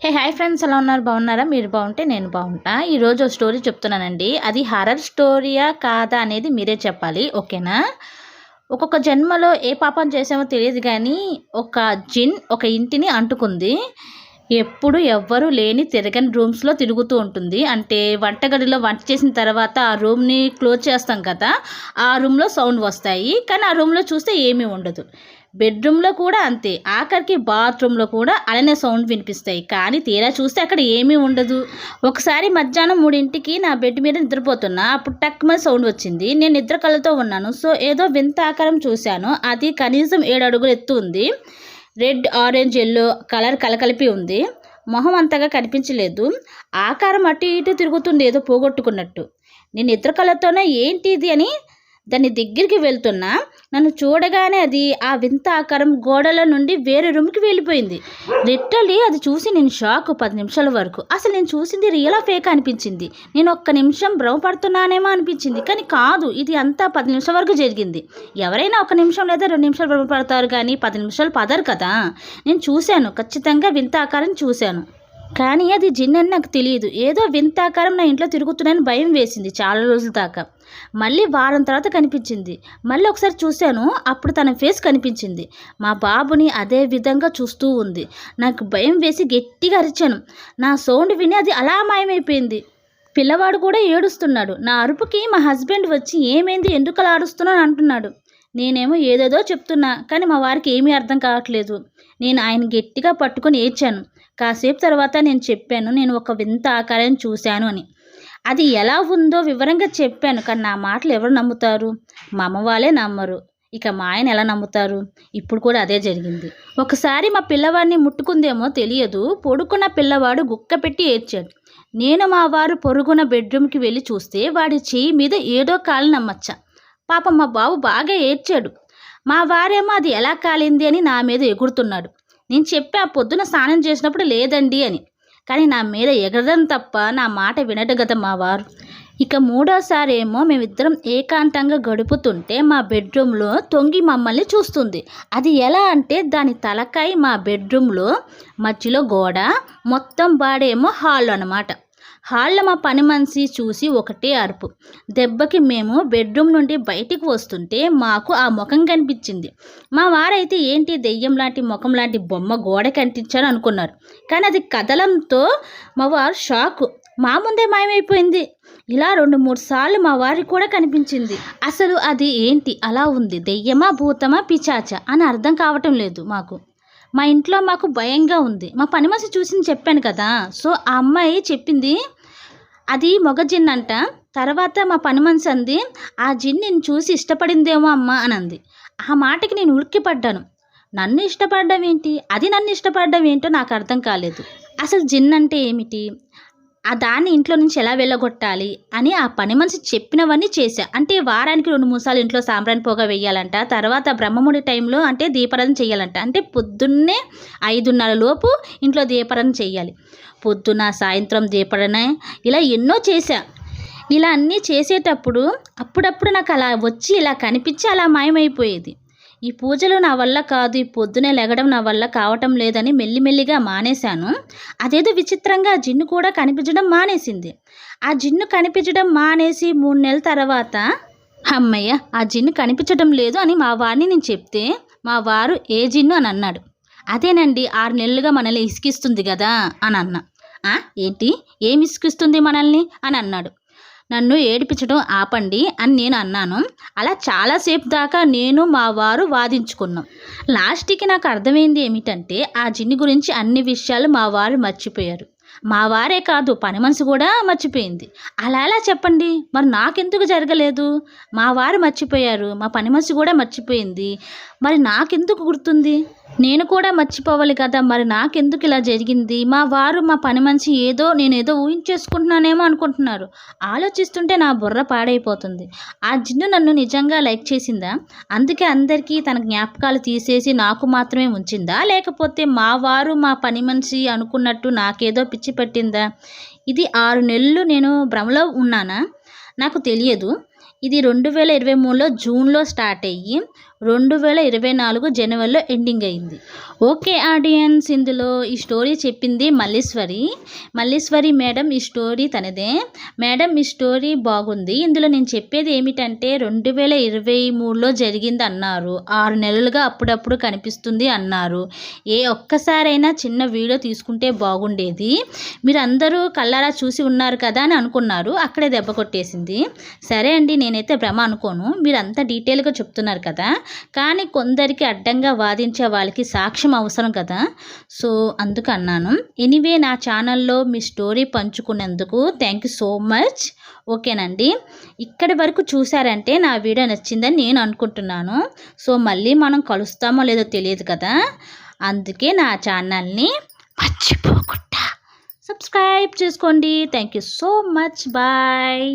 Hi friends, ఎలా ఉన్నారు? బాగున్నారా? మీరు బాగుంటే నేను బాగుంటా. ఈరోజు స్టోరీ చెప్తున్నానండి. అది హారర్ స్టోరీయా కాదా అనేది మీరే చెప్పాలి, ఓకేనా? ఒక్కొక్క జన్మలో ఏ పాపం చేసామో తెలియదు కానీ ఒక జిన్ ఒక ఇంటిని అంటుకుంది. ఎప్పుడు ఎవ్వరూ లేని తిరగని రూమ్స్లో తిరుగుతూ ఉంటుంది. అంటే వంటగదిలో వంట చేసిన తర్వాత ఆ రూమ్ని క్లోజ్ చేస్తాం కదా, ఆ రూమ్లో సౌండ్ వస్తాయి. కానీ ఆ రూమ్లో చూస్తే ఏమీ ఉండదు. బెడ్రూమ్లో కూడా అంతే. ఆఖరికి బాత్రూంలో కూడా అలానే సౌండ్ వినిపిస్తాయి. కానీ తీరా చూస్తే అక్కడ ఏమీ ఉండదు. ఒకసారి మధ్యాహ్నం 3ంటికి నా బెడ్ మీద నిద్రపోతున్నా. అప్పుడు టక్మని సౌండ్ వచ్చింది. నేను నిద్ర కళ్ళతో ఉన్నాను. సో ఏదో వింత ఆకారం చూశాను. అది కనీసం 7 అడుగులు ఎత్తు ఉంది. రెడ్, ఆరెంజ్, ఎల్లో కలర్ కలకలిపి ఉంది. మొహం అంతగా కనిపించలేదు. ఆకారం అటు ఇటు తిరుగుతుంది, ఏదో పోగొట్టుకున్నట్టు. నేను నిద్ర కళ్ళతోనే ఏంటి ఇది అని దాని దగ్గరికి వెళ్తున్నా. నన్ను చూడగానే అది ఆ వింత ఆకారం గోడల నుండి వేరే రూమ్కి వెళ్ళిపోయింది. లిటరలీ అది చూసి నేను షాక్. 10 నిమిషాల వరకు అసలు నేను చూసింది రియలా ఫేక్ అనిపించింది. నేను ఒక్క నిమిషం భ్రమపడుతున్నానేమో అనిపించింది, కానీ కాదు. ఇది అంతా 10 నిమిషాల వరకు జరిగింది. ఎవరైనా 1 నిమిషం లేదా 2 నిమిషాలు భ్రమపడతారు, కానీ 10 నిమిషాలు పదరు కదా. నేను చూశాను, ఖచ్చితంగా వింత ఆకారం చూశాను. కానీ అది జిన్ అని నాకు తెలియదు. ఏదో వింత ఆకారం నా ఇంట్లో తిరుగుతున్నాయని భయం వేసింది చాలా రోజుల దాకా. మళ్ళీ వారం తర్వాత కనిపించింది. మళ్ళీ ఒకసారి చూశాను, అప్పుడు తన ఫేస్ కనిపించింది. మా బాబుని అదే విధంగా చూస్తూ ఉంది. నాకు భయం వేసి గట్టిగా అరిచాను. నా సౌండ్ విని అది అలా మాయమైపోయింది. పిల్లవాడు కూడా ఏడుస్తున్నాడు. నా అరుపుకి మా హస్బెండ్ వచ్చి ఏమైంది, ఎందుకు అలా ఆడుస్తున్నాను అంటున్నాడు. నేనేమో ఏదేదో చెప్తున్నా, కానీ మా వారికి ఏమీ అర్థం కావట్లేదు. నేను ఆయన గట్టిగా పట్టుకొని ఏడ్చాను. కాసేపు తర్వాత నేను చెప్పాను, నేను ఒక వింత ఆకారాన్ని చూశాను అని. అది ఎలా ఉందో వివరంగా చెప్పాను. కానీ నా మాటలు ఎవరు నమ్ముతారు? మా అమ్మ వాళ్ళే నమ్మరు. ఇక మా ఆయన ఎలా నమ్ముతారు? ఇప్పుడు కూడా అదే జరిగింది. ఒకసారి మా పిల్లవాడిని ముట్టుకుందేమో తెలియదు. పొడుకున్న పిల్లవాడు గుక్క పెట్టి ఏడ్చాడు. నేను మా వారు పొరుగున బెడ్రూమ్కి వెళ్ళి చూస్తే వాడి చేయి మీద ఏదో కాలు నమ్మచ్చా. పాపం మా బాబు బాగా ఏడ్చాడు. మా వారేమో అది ఎలా కాలింది అని నా మీద ఎగురుతున్నాడు. నేను చెప్పా, పొద్దున స్నానం చేసినప్పుడు లేదండి అని. కానీ నా మీద ఎగరడం తప్ప నా మాట వినడు కదా మా వారు. ఇక 3వసారి ఏమో మేమిద్దరం ఏకాంతంగా గడుపుతుంటే మా బెడ్రూమ్లో తొంగి మమ్మల్ని చూస్తుంది. అది ఎలా అంటే దాని తలకాయ మా బెడ్రూమ్లో, మధ్యలో గోడ, మొత్తం బాడేమో హాల్లో అనమాట. హాల్లో మా పని మనిషి చూసి ఒకటే అరుపు. దెబ్బకి మేము బెడ్రూమ్ నుండి బయటికి వస్తుంటే మాకు ఆ ముఖం కనిపించింది. మా వారైతే ఏంటి దెయ్యం లాంటి ముఖం లాంటి బొమ్మ గోడ కనిపించాడు అనుకున్నారు. కానీ అది కదలంతో మా వారు షాకు. మా ముందే మాయమైపోయింది. ఇలా 2-3 సార్లు మా వారికి కూడా కనిపించింది. అసలు అది ఏంటి అలా ఉంది? దెయ్యమా, భూతమా, పిచాచా అని అర్థం కావటం లేదు మాకు. మా ఇంట్లో మాకు భయంగా ఉంది. మా పని మనిషి చూసింది చెప్పాను కదా. సో ఆ అమ్మాయి చెప్పింది అది మగ జిన్ అంట. తర్వాత మా పని మనిషి అంది, ఆ జిన్ నేను చూసి ఇష్టపడిందేమో అమ్మ అని అంది. ఆ మాటకి నేను ఉలిక్కిపడ్డాను. నన్ను ఇష్టపడడం ఏంటి, అది నన్ను ఇష్టపడడం ఏంటో నాకు అర్థం కాలేదు. అసలు జిన్ అంటే ఏమిటి, ఆ దాన్ని ఇంట్లో నుంచి ఎలా వెళ్ళగొట్టాలి అని ఆ పని మనిషి చెప్పినవన్నీ చేశా. అంటే వారానికి 2-3 సార్లు ఇంట్లో సాంబ్రాణి పొగ వేయాలంట. తర్వాత బ్రహ్మముడి టైంలో అంటే దీపారాధన చేయాలంట. అంటే పొద్దున్నే 5:30 లోపు ఇంట్లో దీపారాధన చేయాలి. పొద్దున సాయంత్రం దీపారాధన, ఇలా ఎన్నో చేశా. ఇలా అన్నీ చేసేటప్పుడు అప్పుడప్పుడు నాకు అలా వచ్చి ఇలా కనిపించి అలా మాయమైపోయేది. ఈ పూజలు నా వల్ల కాదు, ఈ పొద్దునే లెగడం నా వల్ల కావటం లేదని మెల్లిమెల్లిగా మానేశాను. అదేదో విచిత్రంగా జిన్ను కూడా కనిపించడం మానేసింది. ఆ జిన్ను కనిపించడం మానేసి 3 నెలల తర్వాత అమ్మయ్య ఆ జిన్ను కనిపించడం లేదు అని మా వారిని నేను చెప్తే మా వారు ఏ జిన్ను అని అన్నాడు. అదేనండి 6 నెలలుగా మనల్ని ఇసికిస్తుంది కదా అని అన్నా. ఏంటి, ఏమి ఇసికిస్తుంది మనల్ని అని అన్నాడు. నన్ను ఏడిపించడం ఆపండి అని నేను అన్నాను. అలా చాలాసేపు దాకా నేను మా వారు వాదించుకున్నాం. లాస్ట్కి నాకు అర్థమైంది ఏమిటంటే ఆ జిన్ని గురించి అన్ని విషయాలు మా వారు మర్చిపోయారు. మా వారే కాదు, పని మనిషి కూడా మర్చిపోయింది. అలా ఎలా చెప్పండి, మరి నాకెందుకు జరగలేదు? మా వారు మర్చిపోయారు, మా పని మనిషి కూడా మర్చిపోయింది, మరి నాకెందుకు గుర్తుంది? నేను కూడా మర్చిపోవాలి కదా, మరి నాకెందుకు ఇలా జరిగింది? మా వారు మా పని మనిషి నేనేదో ఊహించేసుకుంటున్నానేమో అనుకుంటున్నారు. ఆలోచిస్తుంటే నా బుర్ర పాడైపోతుంది. ఆ జిన్ను నన్ను నిజంగా లైక్ చేసిందా? అందుకే అందరికీ తన జ్ఞాపకాలు తీసేసి నాకు మాత్రమే ఉంచిందా? లేకపోతే మా వారు మా పని మనిషి అనుకున్నట్టు నాకేదో పిచ్చి పట్టిందా? ఇది 6 నెలలు నేను భ్రమలో ఉన్నానా? నాకు తెలియదు. ఇది 2023లో జూన్లో స్టార్ట్ అయ్యి 2024 జనవరిలో ఎండింగ్ అయింది. ఓకే ఆడియన్స్, ఇందులో ఈ స్టోరీ చెప్పింది మల్లీశ్వరి మేడం. ఈ స్టోరీ తనదే. మేడం ఈ స్టోరీ బాగుంది. ఇందులో నేను చెప్పేది ఏమిటంటే 2023లో జరిగింది అన్నారు. 6 నెలలుగా అప్పుడప్పుడు కనిపిస్తుంది అన్నారు. ఒక్కసారైనా చిన్న వీడియో తీసుకుంటే బాగుండేది. మీరు అందరూ కళ్ళారా చూసి ఉన్నారు కదా అని అనుకున్నారు. అక్కడే దెబ్బ కొట్టేసింది. సరే అండి, నేనైతే భ్రమ అనుకోను. మీరు అంత డీటెయిల్గా చెప్తున్నారు కదా, కానీ కొందరికి అడ్డంగా వాదించే వాళ్ళకి సాక్ష్యం అవసరం కదా, సో అందుకు అన్నాను. ఎనీవే, నా ఛానల్లో మీ స్టోరీ పంచుకునేందుకు థ్యాంక్ యూ సో మచ్. ఓకేనండి, ఇక్కడి వరకు చూసారంటే నా వీడియో నచ్చిందని నేను అనుకుంటున్నాను. సో మళ్ళీ మనం కలుస్తామో లేదో తెలియదు కదా, అందుకే నా ఛానల్ని మర్చిపోకుండా సబ్స్క్రైబ్ చేసుకోండి. Thank you so much. Bye.